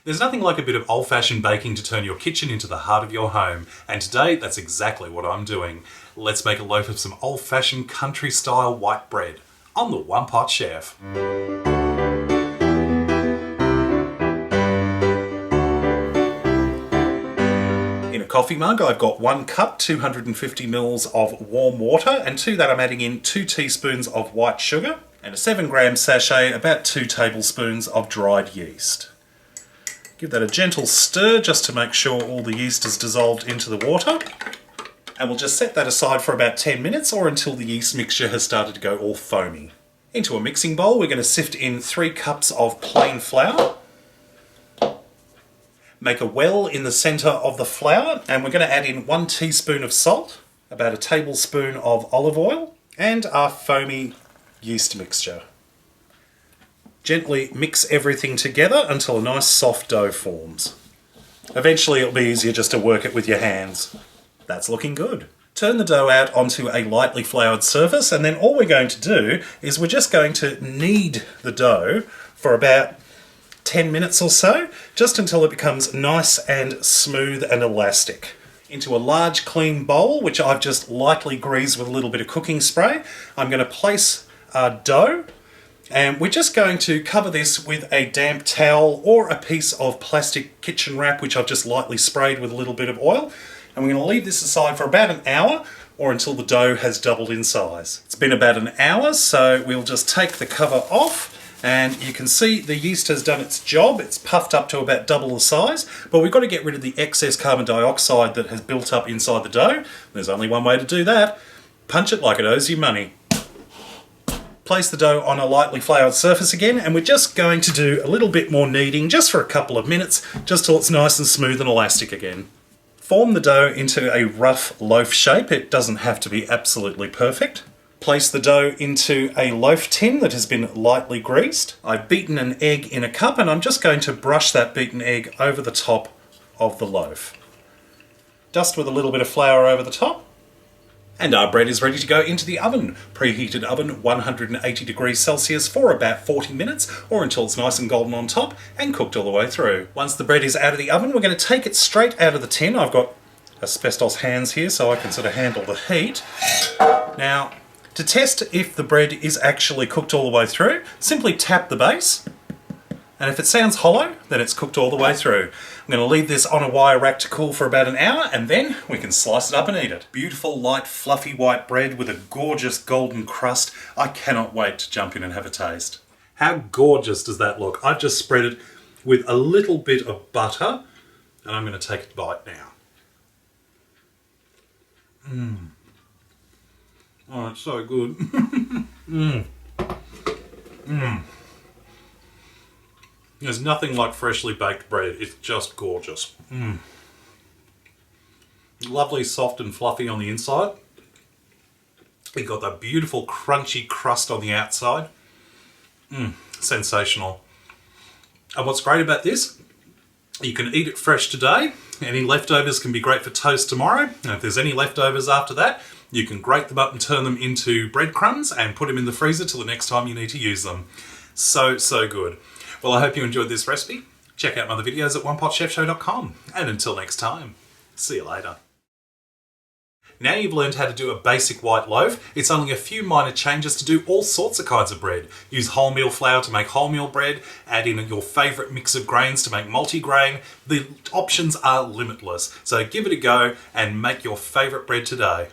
There's nothing like a bit of old-fashioned baking to turn your kitchen into the heart of your home, and today that's exactly what I'm doing. Let's make a loaf of some old-fashioned country-style white bread on the One Pot Chef. In a coffee mug, I've got 1 cup, 250 mils of warm water, and to that I'm adding in 2 teaspoons of white sugar and a 7-gram sachet, about 2 tablespoons of dried yeast. Give that a gentle stir just to make sure all the yeast is dissolved into the water. And we'll just set that aside for about 10 minutes or until the yeast mixture has started to go all foamy. Into a mixing bowl, we're going to sift in 3 cups of plain flour. Make a well in the centre of the flour, and we're going to add in 1 teaspoon of salt, about a tablespoon of olive oil, and our foamy yeast mixture. Gently mix everything together until a nice soft dough forms. Eventually it'll be easier just to work it with your hands. That's looking good. Turn the dough out onto a lightly floured surface, and then all we're going to do is we're just going to knead the dough for about 10 minutes or so, just until it becomes nice and smooth and elastic. Into a large clean bowl, which I've just lightly greased with a little bit of cooking spray, I'm going to place our dough, and we're just going to cover this with a damp towel or a piece of plastic kitchen wrap, which I've just lightly sprayed with a little bit of oil. And we're going to leave this aside for about an hour or until the dough has doubled in size. It's been about an hour, so we'll just take the cover off, and you can see the yeast has done its job. It's puffed up to about double the size, but we've got to get rid of the excess carbon dioxide that has built up inside the dough. There's only one way to do that. Punch it like it owes you money. Place the dough on a lightly floured surface again, and we're just going to do a little bit more kneading just for a couple of minutes, just till it's nice and smooth and elastic again. Form the dough into a rough loaf shape. It doesn't have to be absolutely perfect. Place the dough into a loaf tin that has been lightly greased. I've beaten an egg in a cup, and I'm just going to brush that beaten egg over the top of the loaf. Dust with a little bit of flour over the top. And our bread is ready to go into the oven. Preheated oven, 180 degrees Celsius for about 40 minutes, or until it's nice and golden on top and cooked all the way through. Once the bread is out of the oven, we're going to take it straight out of the tin. I've got asbestos hands here so I can sort of handle the heat. Now, to test if the bread is actually cooked all the way through, simply tap the base. And if it sounds hollow, then it's cooked all the way through. I'm going to leave this on a wire rack to cool for about an hour, and then we can slice it up and eat it. Beautiful, light, fluffy white bread with a gorgeous golden crust. I cannot wait to jump in and have a taste. How gorgeous does that look? I've just spread it with a little bit of butter, and I'm going to take a bite now. Oh, it's so good. There's nothing like freshly baked bread. It's just gorgeous. Lovely, soft and fluffy on the inside. You've got that beautiful crunchy crust on the outside. Sensational. And what's great about this, you can eat it fresh today. Any leftovers can be great for toast tomorrow. And if there's any leftovers after that, you can grate them up and turn them into breadcrumbs and put them in the freezer till the next time you need to use them. So good. Well, I hope you enjoyed this recipe. Check out my other videos at OnePotChefShow.com. And until next time, see you later. Now you've learned how to do a basic white loaf, it's only a few minor changes to do all sorts of kinds of bread. Use wholemeal flour to make wholemeal bread, add in your favourite mix of grains to make multigrain. The options are limitless, so give it a go and make your favourite bread today.